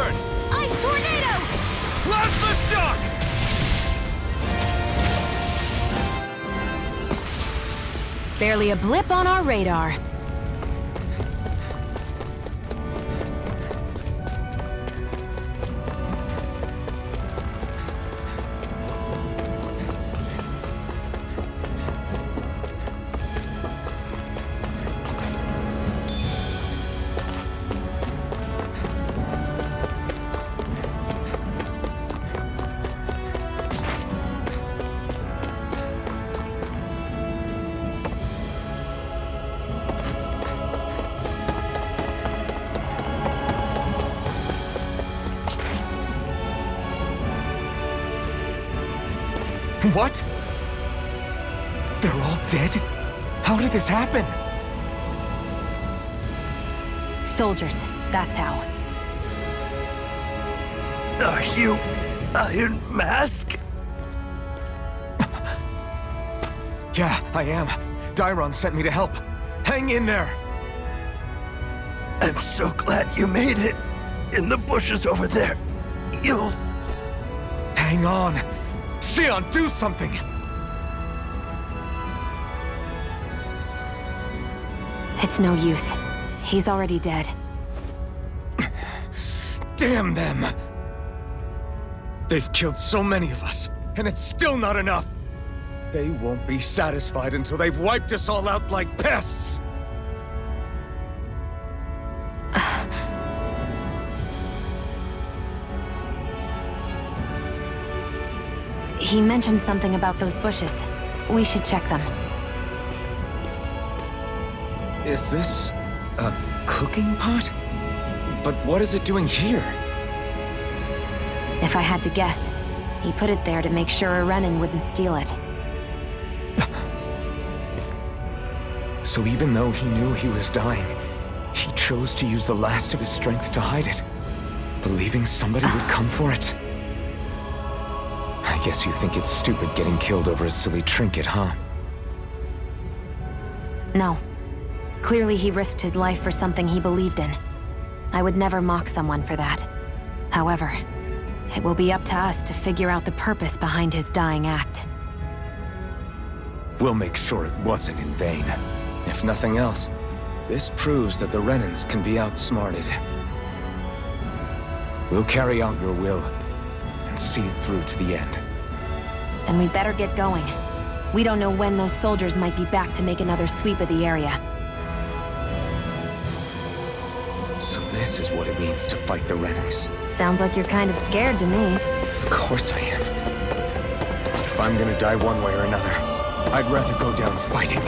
turn! Ice tornado! Plasma shock! Barely a blip on our radar. What? They're all dead? How did this happen? Soldiers, that's how. Are you Iron Mask? Yeah, I am. Dairon sent me to help. Hang in there! I'm so glad you made it. In the bushes over there. You'll... Hang on! Xion, do something! It's no use. He's already dead. Damn them! They've killed so many of us, and it's still not enough! They won't be satisfied until they've wiped us all out like pests! He mentioned something about those bushes. We should check them. Is this a cooking pot? But what is it doing here? If I had to guess, he put it there to make sure a Renan wouldn't steal it. So even though he knew he was dying, he chose to use the last of his strength to hide it, believing somebody would come for it. I guess you think it's stupid getting killed over a silly trinket, huh? No. Clearly he risked his life for something he believed in. I would never mock someone for that. However, it will be up to us to figure out the purpose behind his dying act. We'll make sure it wasn't in vain. If nothing else, this proves that the Renans can be outsmarted. We'll carry out your will, and see it through to the end. Then we'd better get going. We don't know when those soldiers might be back to make another sweep of the area. So this is what it means to fight the Renans. Sounds like you're kind of scared to me. Of course I am. If I'm gonna die one way or another, I'd rather go down fighting.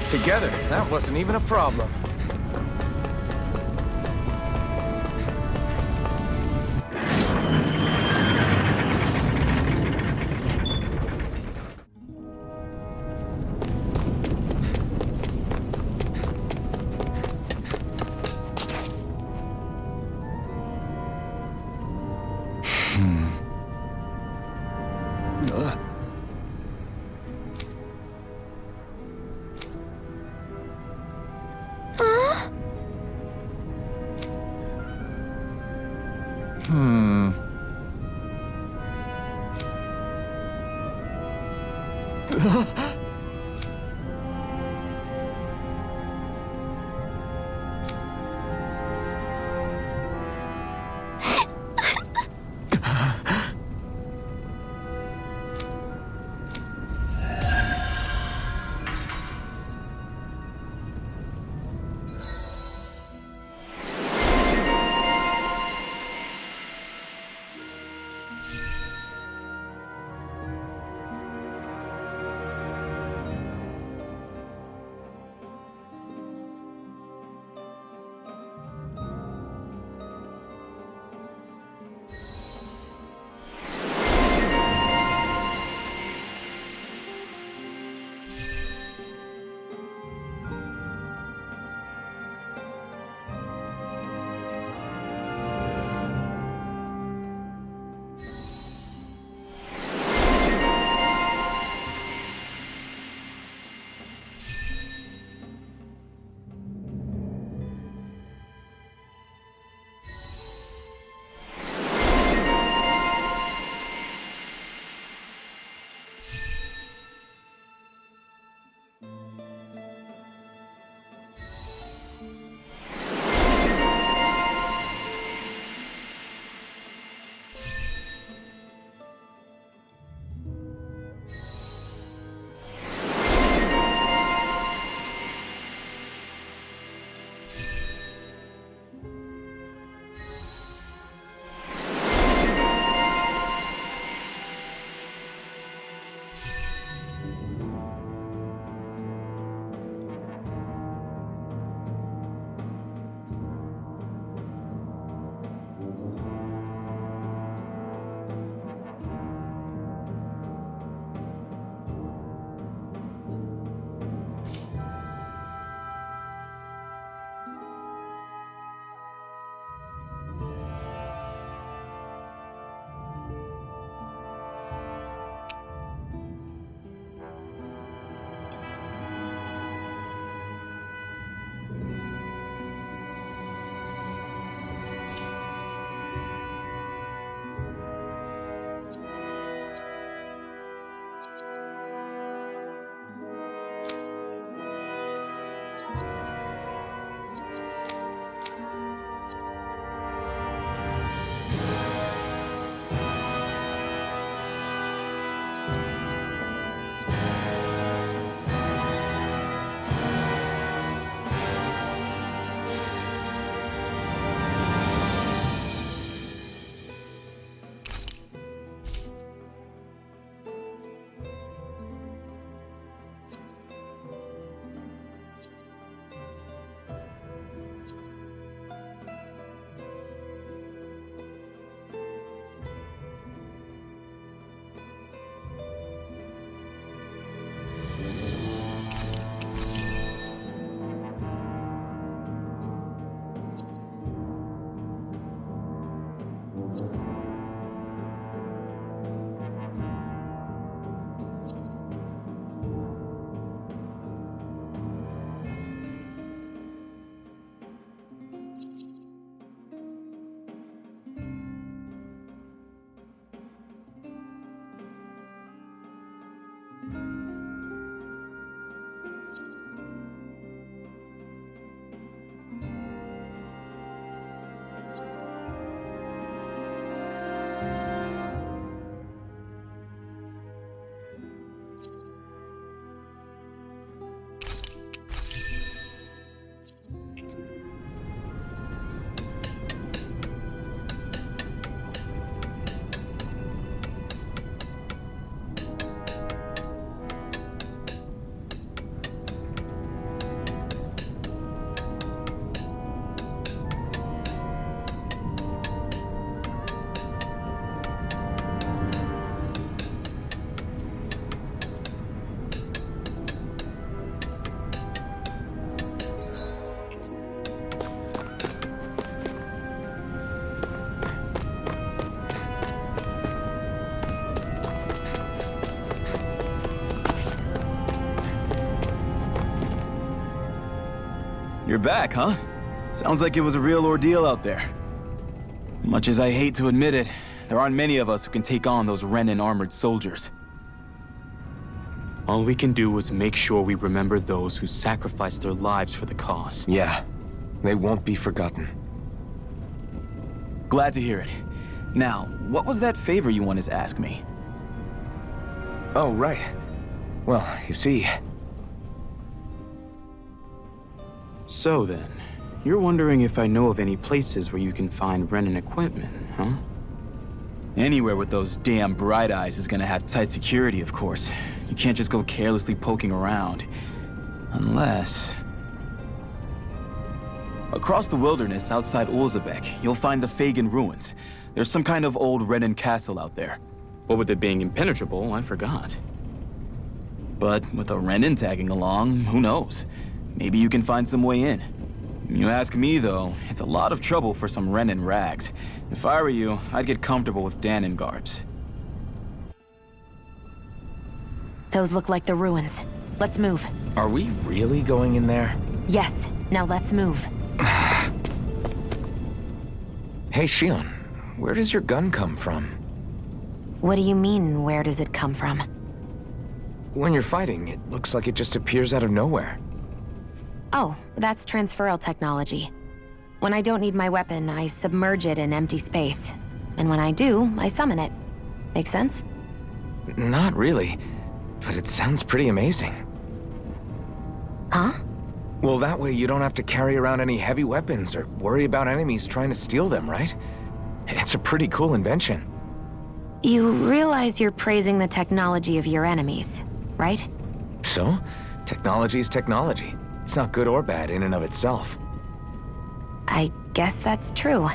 Together, that wasn't even a problem. You're back, huh? Sounds like it was a real ordeal out there. Much as I hate to admit it, there aren't many of us who can take on those Renan armored soldiers. All we can do is make sure we remember those who sacrificed their lives for the cause. Yeah, they won't be forgotten. Glad to hear it. Now, what was that favor you wanted to ask me? Oh, right. Well, you see... So then, you're wondering if I know of any places where you can find Renan equipment, huh? Anywhere with those damn bright eyes is gonna have tight security, of course. You can't just go carelessly poking around. Unless... Across the wilderness outside Ulzebek, you'll find the Fagan ruins. There's some kind of old Renan castle out there. What with it being impenetrable, I forgot. But with a Renan tagging along, who knows? Maybe you can find some way in. You ask me, though, it's a lot of trouble for some Renan rags. If I were you, I'd get comfortable with Danon garbs. Those look like the ruins. Let's move. Are we really going in there? Yes, now let's move. Hey, Shion, where does your gun come from? What do you mean, where does it come from? When you're fighting, it looks like it just appears out of nowhere. Oh, that's transferal technology. When I don't need my weapon, I submerge it in empty space. And when I do, I summon it. Make sense? Not really, but it sounds pretty amazing. Huh? Well, that way you don't have to carry around any heavy weapons or worry about enemies trying to steal them, right? It's a pretty cool invention. You realize you're praising the technology of your enemies, right? So, technology's technology. It's not good or bad in and of itself. I guess that's true.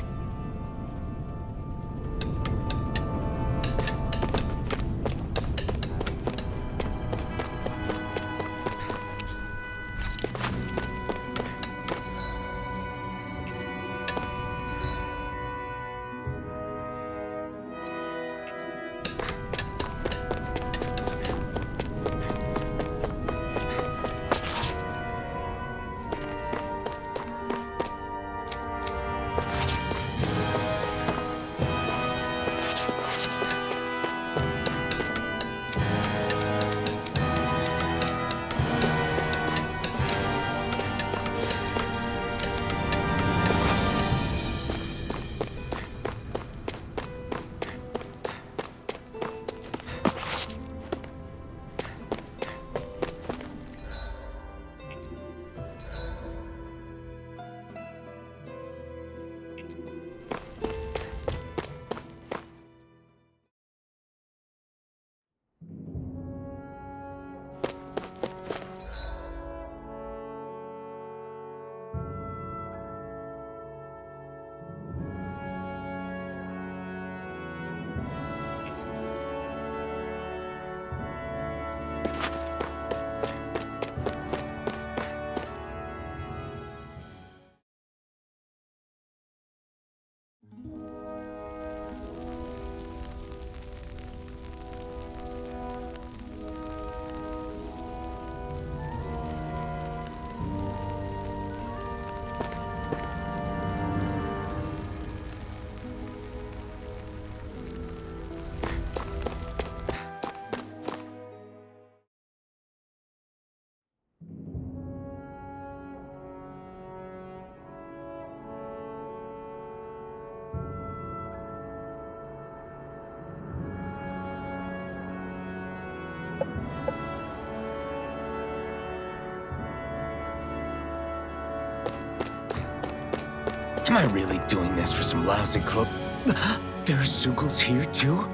Am I really doing this for some lousy club? There are Sugals here, too?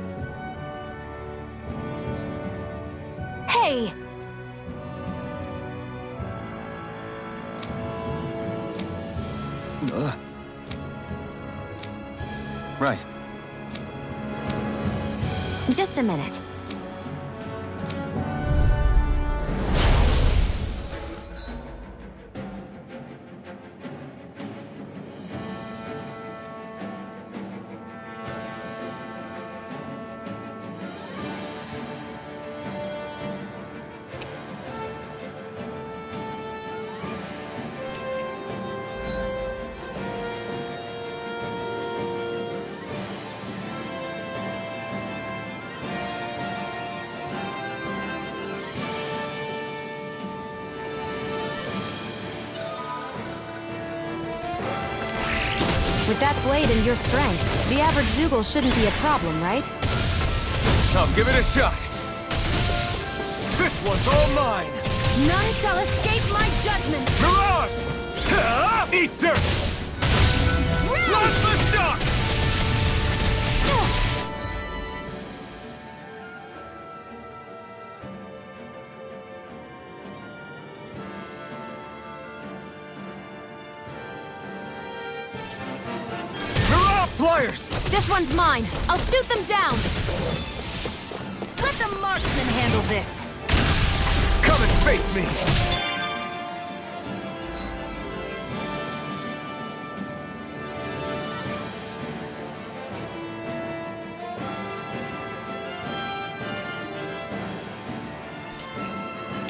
Hey! Right. Just a minute. With that blade and your strength, the average Zoogle shouldn't be a problem, right? I'll give it a shot. This one's all mine. None shall escape my judgment! Mirage! Eat dirt! Plasma shock! Mirage! Flyers! This one's mine! I'll shoot them down! Let the marksman handle this! Come and face me!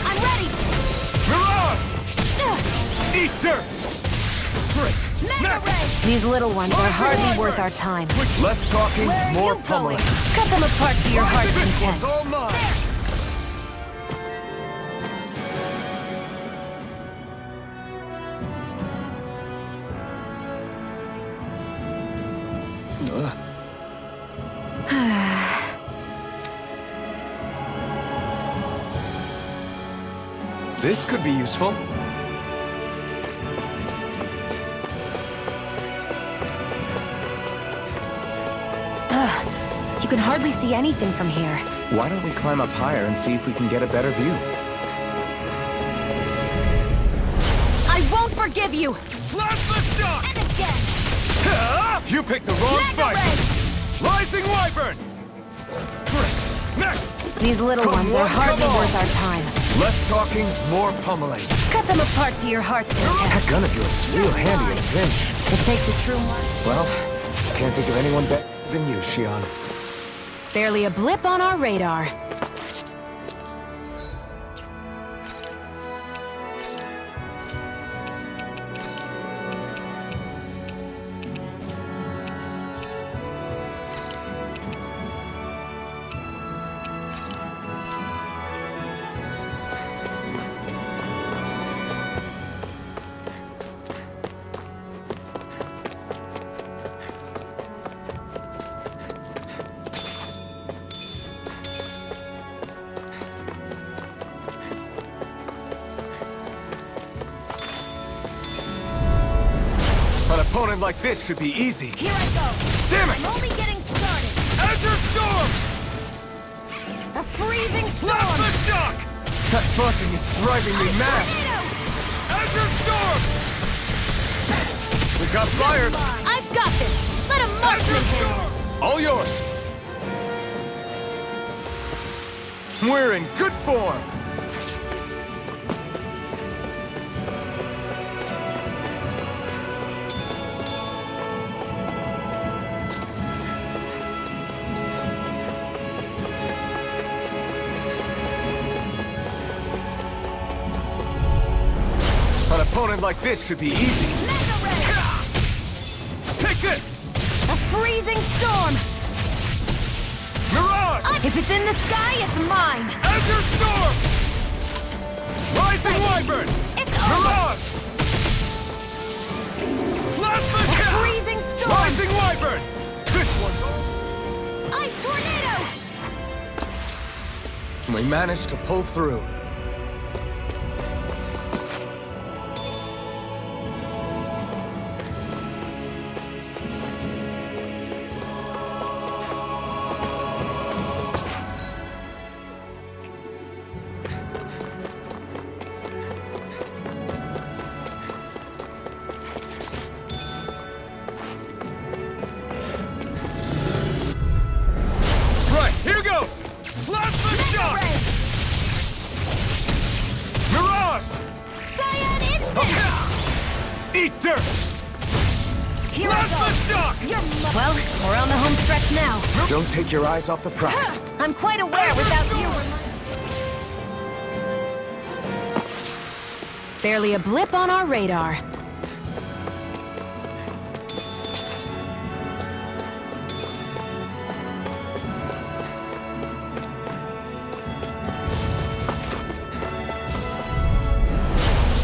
I'm ready! Mirage! Eat dirt! Great! Mega Next! Ray! These little ones are hardly worth our time. Less talking, Where are more you pummeling. going? Cut them apart to your heart's This content. one's all mine! This could be useful. You can hardly see anything from here. Why don't we climb up higher and see if we can get a better view? I won't forgive you! Plasma shock! And again! You picked the wrong Mega fight! Ray! Rising Wyvern! Great! Next! These little ones are hardly come on. worth our time. Less talking, more pummeling. Cut them apart to your heart's content. That gun of yours is real handy in a pinch. It takes a true one. Well, can't think of anyone better than you, Shion. Barely a blip on our radar. An opponent like this should be easy. Here I go. Damn it! I'm only getting started. Azure Storm! A freezing storm. Plasma shock! That buzzing is driving me mad. Azure Storm! We got flyers! I've got this. Let a marksman Azure handle. Storm! All yours! We're in good form! An opponent like this should be easy. Mega Ray. Take this! A freezing storm. Mirage! If it's in the sky, it's mine. Azure Storm! Rising Wyvern! It's over. Mirage! Plasma A shock! freezing storm. Rising Wyvern! This one's Ice tornado. We managed to pull through. right. Here goes! Plasma Mega shock! Ray. Mirage! Cyan instant. Eat dirt! Here I Plasma go. shock! Well, we're on the home stretch now. Don't take your eyes off the prize. I'm quite aware without you. Barely a blip on our radar.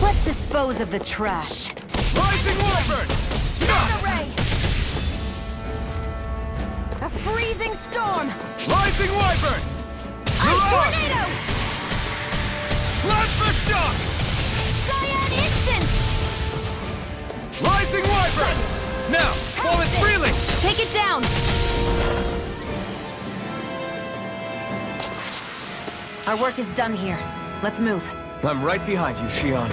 Let's dispose of the trash. Rising Wyvern! Mega Ray! freezing storm! Rising Wyvern! Ice Mirage! tornado! Plasma Shock! Cyan instant! Rising Wyvern! Now, fall it freely! Take it down! Our work is done here. Let's move. I'm right behind you, Shion.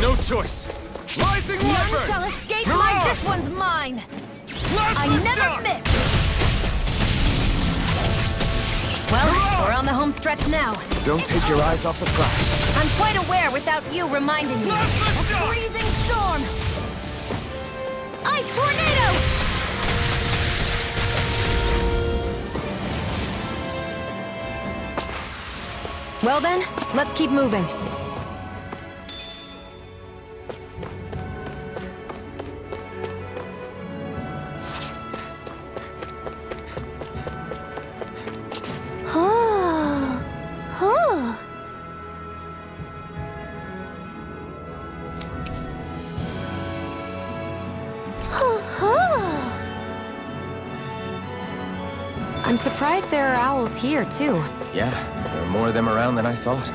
No choice! Rising None Wyvern! shall escape Mirage! my... This one's mine! Plasma I never Shock! miss! Well, we're on the home stretch now. Don't take your eyes off the prize. I'm quite aware without you reminding me. Plasma A Shock! freezing storm! Ice tornado! Well then, let's keep moving. I'm surprised there are owls here, too. Yeah, there are more of them around than I thought.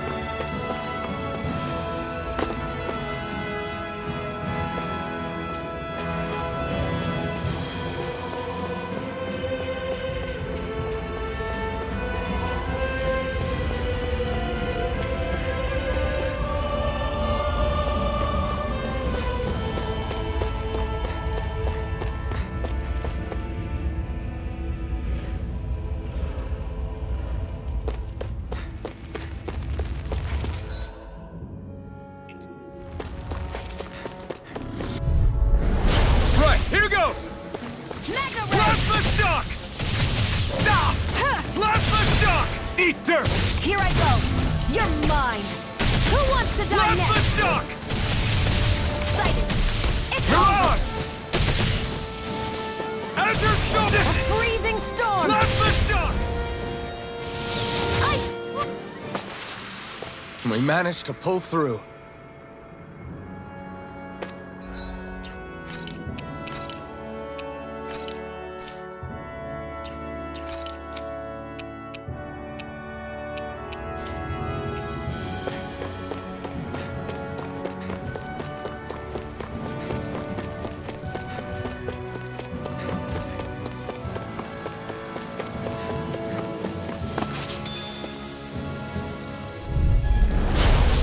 Right, here goes! Mega Ray! Plasma Shock! Stop! Plasma Shock! Eat dirt! Here I go! You're mine! Who wants to die Blast next! the shock! Sighted! It's Mirage! Azure Storm! over! Freezing storm! Blast the shock! We managed to pull through.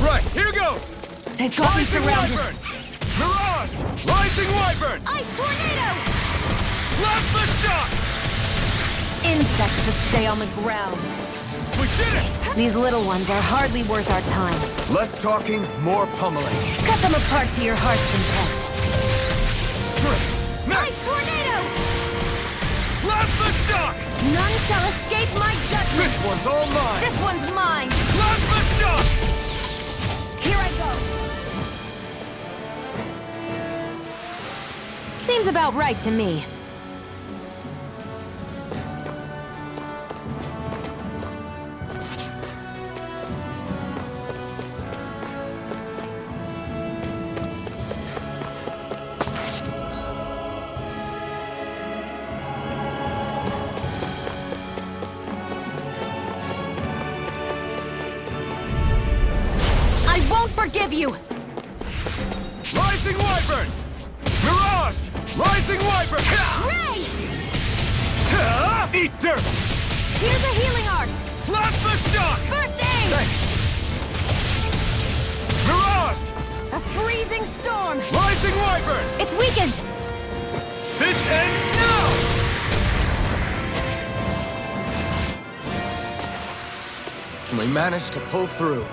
Right, here goes! They've got me Rising surrounded! Wyvern! Mirage! Rising Wyvern! Ice tornado! Blast the shock! Insects should stay on the ground. We did it! These little ones are hardly worth our time. Less talking, more pummeling. Cut them apart to your heart's content. Max! Ice tornado! Blast the shock! None shall escape my judgment! This one's all mine! This one's mine! Blast the shock! Here I go! Seems about right to me. I won't forgive you! Rising Wyvern! Mirage! Rising Wyvern! Ray! Eat dirt! Here's a healing art! Blast the shock! First aid! Mirage! A freezing storm! Rising Wyvern! It's weakened! This ends now! We managed to pull through.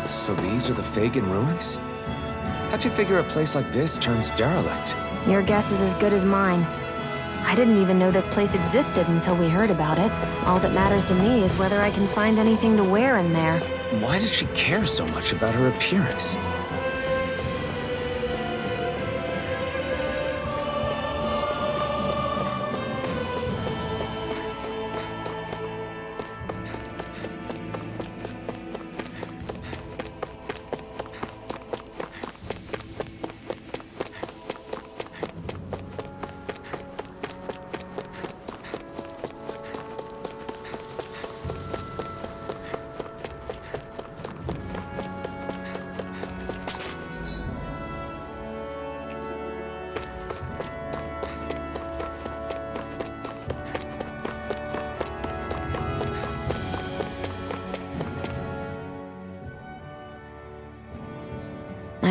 So these are the Fagin ruins? How'd you figure a place like this turns derelict? Your guess is as good as mine. I didn't even know this place existed until we heard about it. All that matters to me is whether I can find anything to wear in there. Why does she care so much about her appearance?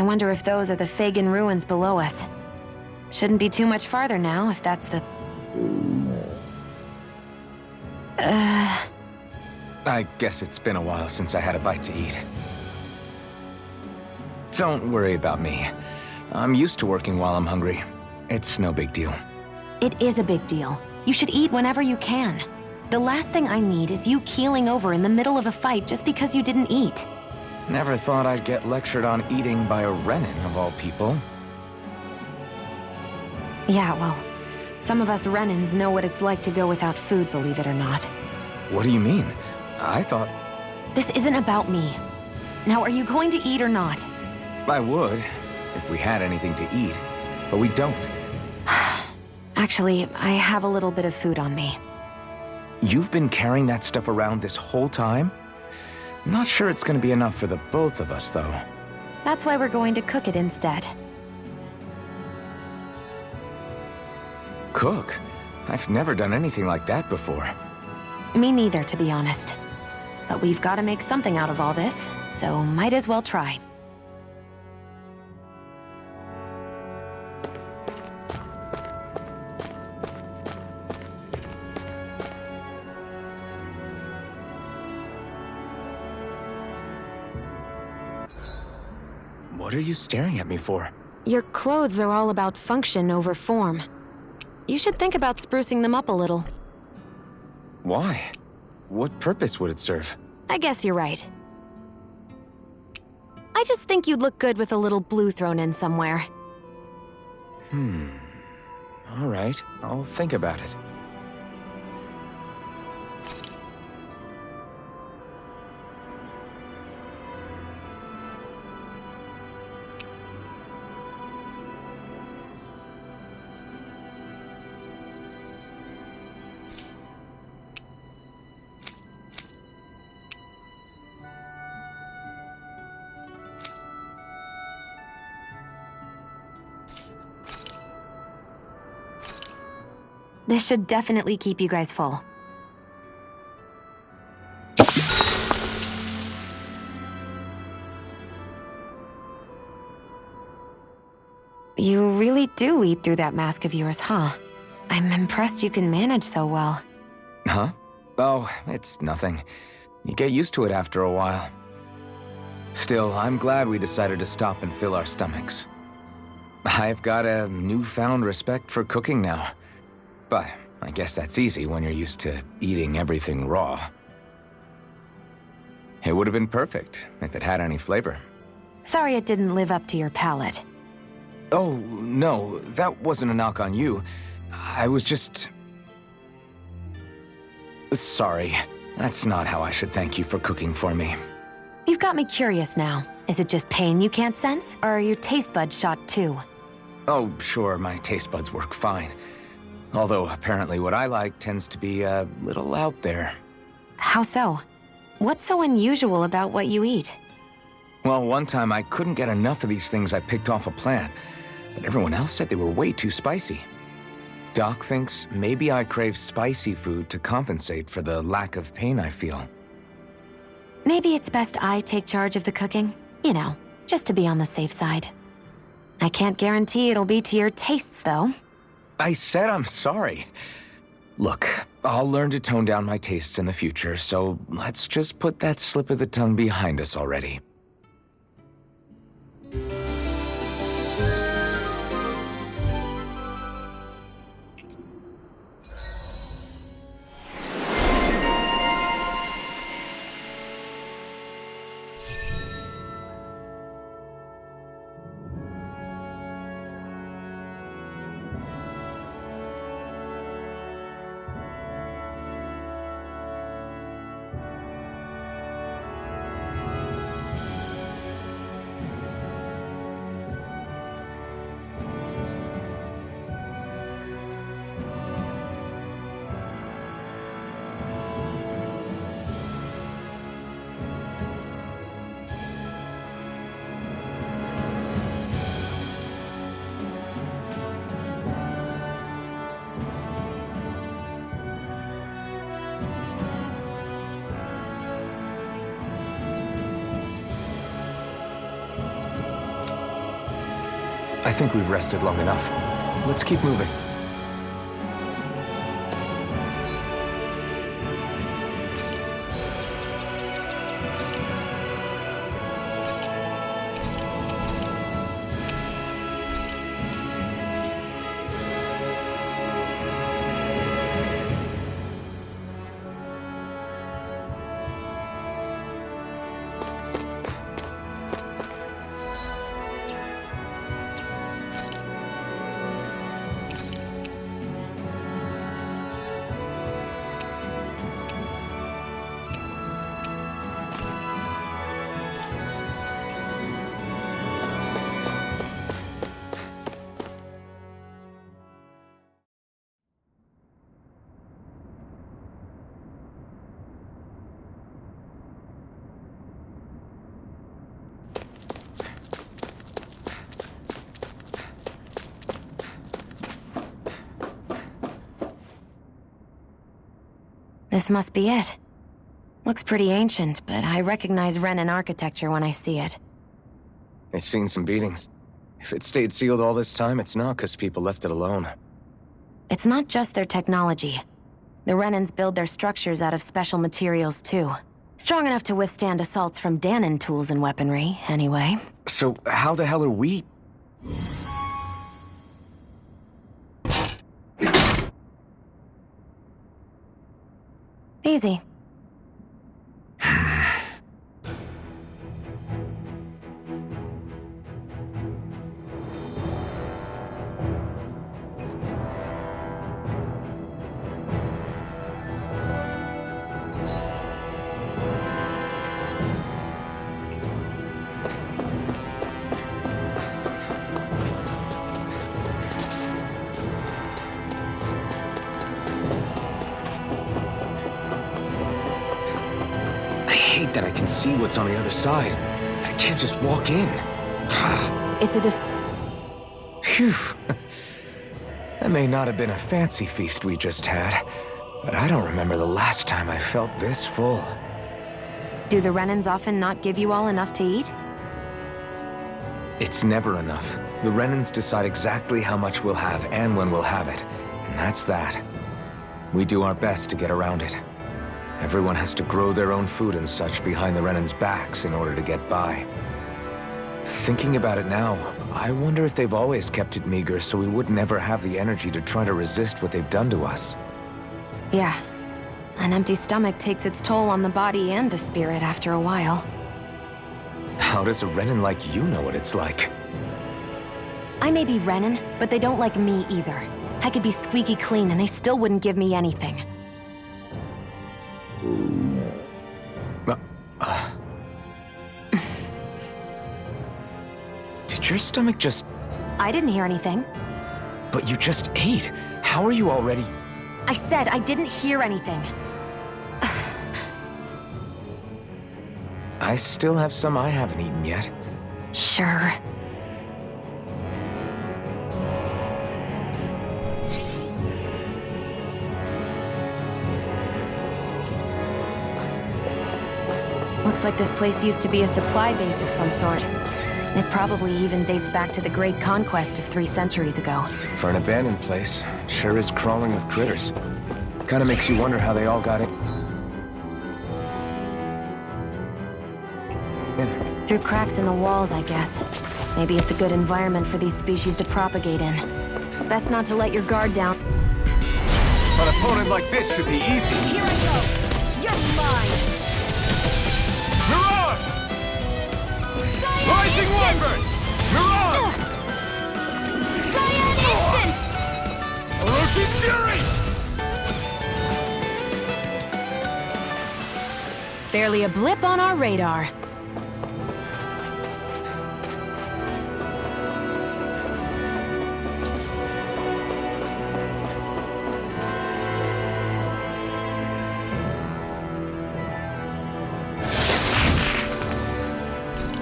I wonder if those are the Fagin ruins below us. Shouldn't be too much farther now, if that's the... I guess it's been a while since I had a bite to eat. Don't worry about me. I'm used to working while I'm hungry. It's no big deal. It is a big deal. You should eat whenever you can. The last thing I need is you keeling over in the middle of a fight just because you didn't eat. Never thought I'd get lectured on eating by a Renan, of all people. Yeah, well, some of us Renans know what it's like to go without food, believe it or not. What do you mean? I thought... This isn't about me. Now, are you going to eat or not? I would, if we had anything to eat. But we don't. Actually, I have a little bit of food on me. You've been carrying that stuff around this whole time? Not sure it's gonna be enough for the both of us, though. That's why we're going to cook it instead. Cook? I've never done anything like that before. Me neither, to be honest. But we've got to make something out of all this, so might as well try. What are you staring at me for? Your clothes are all about function over form. You should think about sprucing them up a little. Why? What purpose would it serve? I guess you're right. I just think you'd look good with a little blue thrown in somewhere. All right, I'll think about it. This should definitely keep you guys full. You really do eat through that mask of yours, huh? I'm impressed you can manage so well. Huh? Oh, it's nothing. You get used to it after a while. Still, I'm glad we decided to stop and fill our stomachs. I've got a newfound respect for cooking now. But I guess that's easy when you're used to eating everything raw. It would have been perfect if it had any flavor. Sorry it didn't live up to your palate. Oh, no, that wasn't a knock on you. I was just... Sorry. That's not how I should thank you for cooking for me. You've got me curious now. Is it just pain you can't sense, or are your taste buds shot too? Oh, sure, my taste buds work fine. Although, apparently what I like tends to be a little out there. How so? What's so unusual about what you eat? Well, one time I couldn't get enough of these things I picked off a plant, but everyone else said they were way too spicy. Doc thinks maybe I crave spicy food to compensate for the lack of pain I feel. Maybe it's best I take charge of the cooking. You know, just to be on the safe side. I can't guarantee it'll be to your tastes, though. I said I'm sorry. Look, I'll learn to tone down my tastes in the future, so let's just put that slip of the tongue behind us already. I think we've rested long enough. Let's keep moving. This must be it. Looks pretty ancient, but I recognize Renan architecture when I see it. It's seen some beatings. If it stayed sealed all this time, it's not because people left it alone. It's not just their technology. The Renans build their structures out of special materials, too. Strong enough to withstand assaults from Danon tools and weaponry, anyway. So how the hell are we... Easy. That I can see what's on the other side. I can't just walk in. It's a Phew. That may not have been a fancy feast we just had, but I don't remember the last time I felt this full. Do the Renans often not give you all enough to eat? It's never enough. The Renans decide exactly how much we'll have and when we'll have it, and that's that. We do our best to get around it. Everyone has to grow their own food and such behind the Renans' backs in order to get by. Thinking about it now, I wonder if they've always kept it meager so we would never have the energy to try to resist what they've done to us. Yeah. An empty stomach takes its toll on the body and the spirit after a while. How does a Renan like you know what it's like? I may be Renan, but they don't like me either. I could be squeaky clean and they still wouldn't give me anything. Did your stomach just... I didn't hear anything. But you just ate. How are you already... I said I didn't hear anything. I still have some I haven't eaten yet. Sure. Looks like this place used to be a supply base of some sort. It probably even dates back to the Great Conquest of 3 centuries ago. For an abandoned place, sure is crawling with critters. Kinda makes you wonder how they all got in. Through cracks in the walls, I guess. Maybe it's a good environment for these species to propagate in. Best not to let your guard down. An opponent like this should be easy. Here I go! You're mine! Mirage! Rising Wyvern! Mirage! Cyan Instant! Orochi's Fury! Barely a blip on our radar.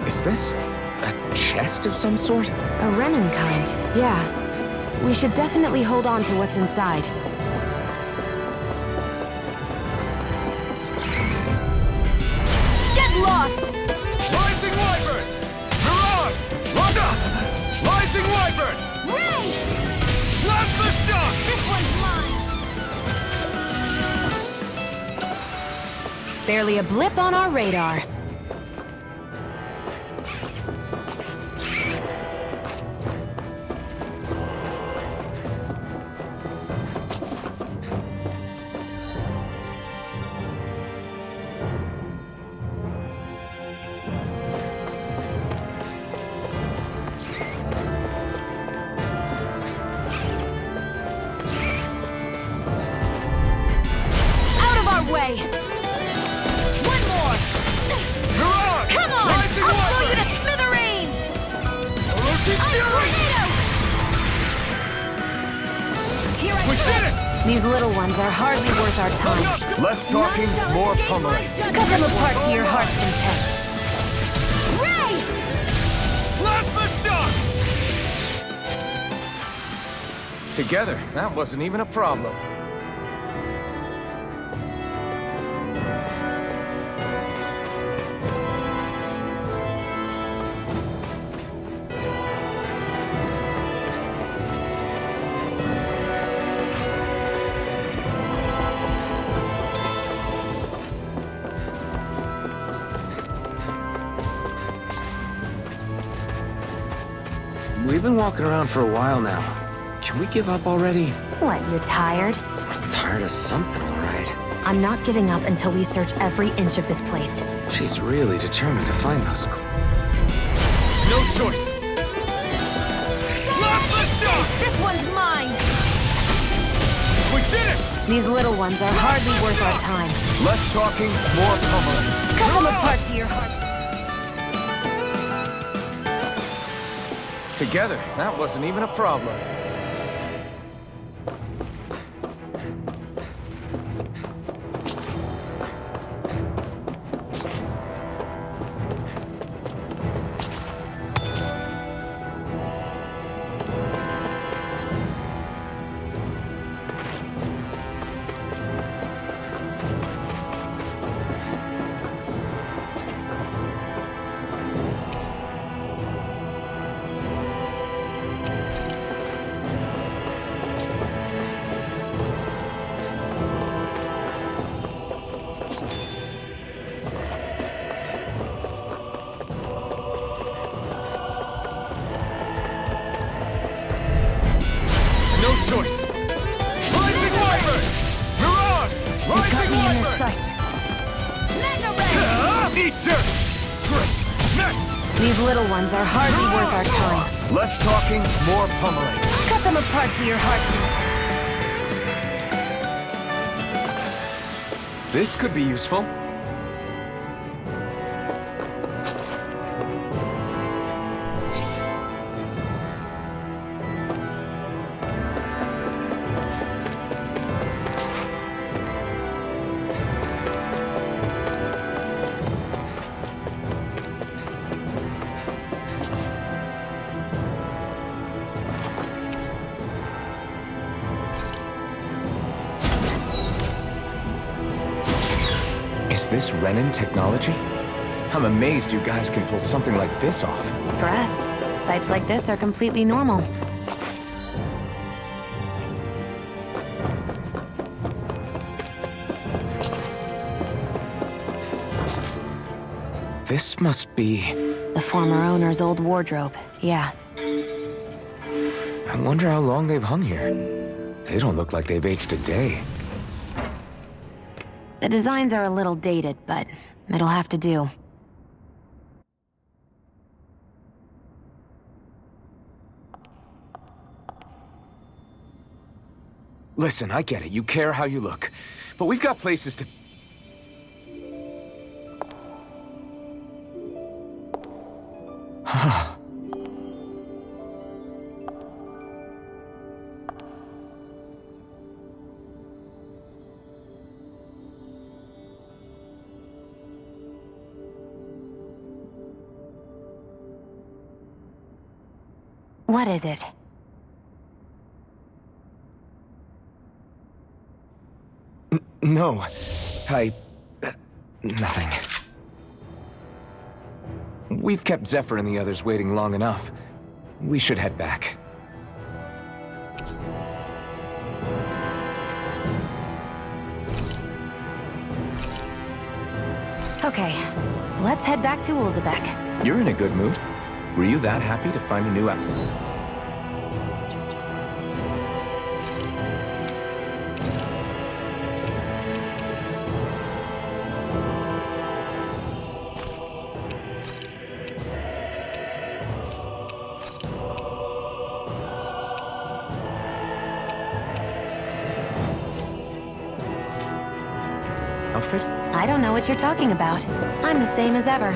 Is this a chest of some sort? A Renan kind, yeah. We should definitely hold on to what's inside. Get lost! Rising Wyvern! Mirage! Lock up! Rising Wyvern! Barely a blip on our radar. Out of our way! One more! Mirage! Come on! Rising I'll Wyvern! blow you to smithereens! Orochi I'm Fury! tornado! Here I We did it! These little ones are hardly worth our time. Less talking, more pummeling. Cut them apart to your heart's content. Ray! Plasma shock! Together, that wasn't even a problem. We've been walking around for a while now. Can we give up already? What, you're tired? Tired of something, all right. I'm not giving up until we search every inch of this place. She's really determined to find those. No choice! Plasma shock! This one's mine! We did it! These little ones are hardly worth our time. Less talking, more pummeling. Cut them apart to your heart. Together, that wasn't even a problem. No choice! Rising Wyvern! Mirage! Got Rising me in their Wyvern! sights. Mega Ray! Eat dirt! Grace! Next! These little ones are hardly worth our time. Less talking, more pummeling. Cut them apart to your heart. This could be useful. Is this Renin technology? I'm amazed you guys can pull something like this off. For us, sights like this are completely normal. This must be... The former owner's old wardrobe, yeah. I wonder how long they've hung here. They don't look like they've aged a day. The designs are a little dated, but it'll have to do. Listen, I get it. You care how you look. But we've got places to... What is it? No. Nothing. We've kept Zephyr and the others waiting long enough. We should head back. Okay, let's head back to Ulzebek. You're in a good mood. Were you that happy to find a new app? Outfit? I don't know what you're talking about. I'm the same as ever.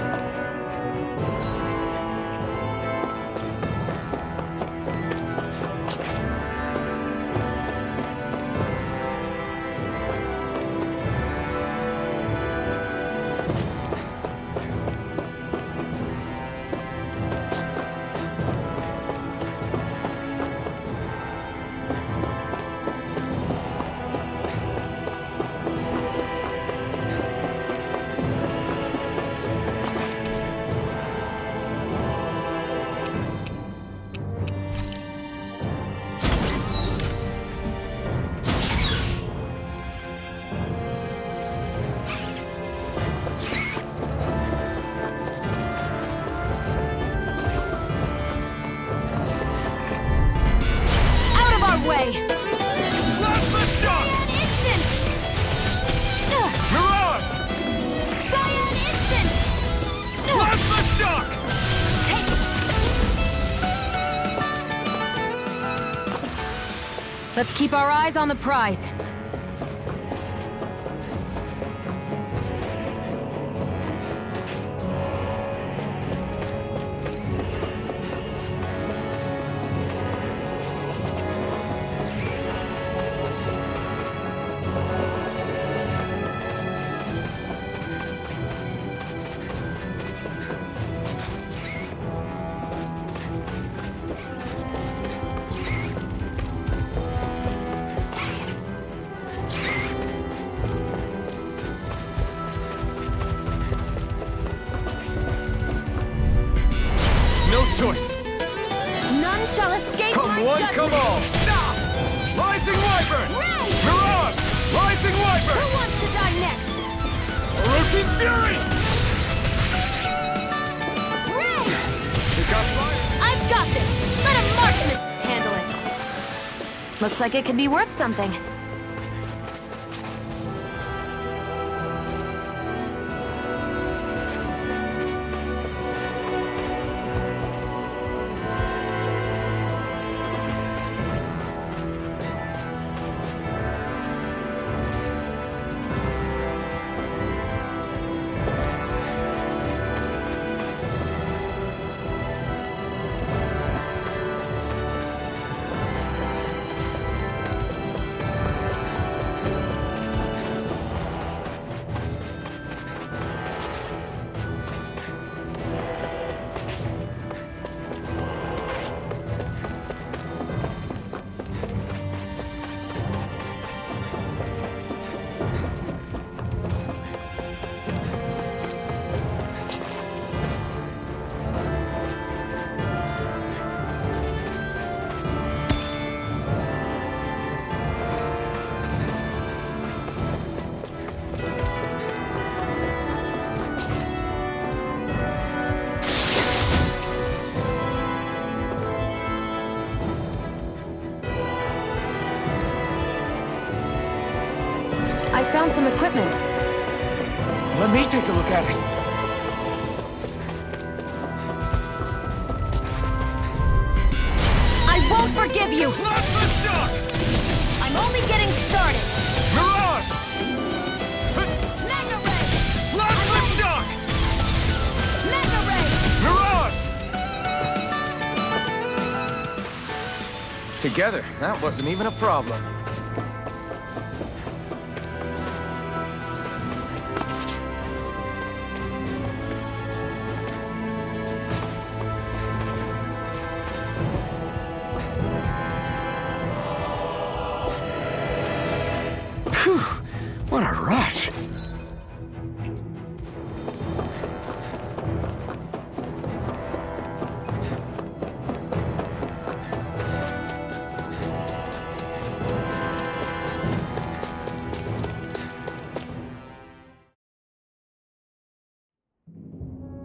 Out of our way! Plasma shock! Instant! Mirage! Cyan instant! Plasma shock! Let's keep our eyes on the prize. No choice. None shall escape Come my one, judgment. come all. Stop! Rising Wyvern! Ray! Mirage! Rising Who Wyvern! wants to die next? Orochi's Fury! Ray! You got fire? I've got this! Let a marksman handle it. Looks like it could be worth something. I found some equipment. Let me take a look at it. I won't forgive you! Plasma shock! I'm only getting started! Mirage! Mega Ray! Plasma shock! Mega Ray! Mirage! Together, that wasn't even a problem. Phew, what a rush.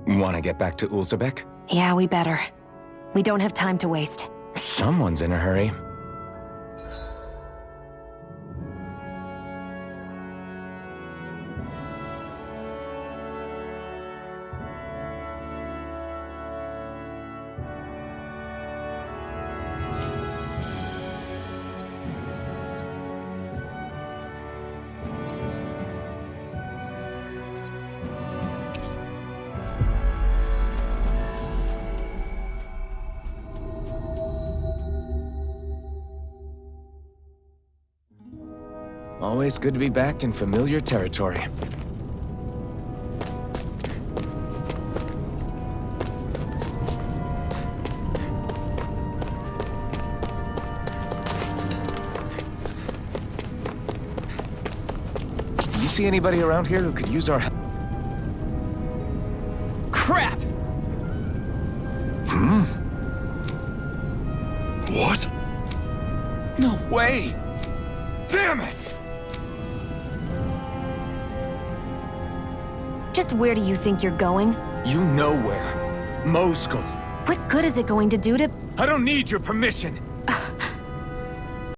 Want to get back to Ulzebek? Yeah, we better. We don't have time to waste. Someone's in a hurry. Always good to be back in familiar territory. You see anybody around here who could use our help? Crap! What? No way! Damn it! Just where do you think you're going? You know where. Mosul. What good is it going to do to... I don't need your permission.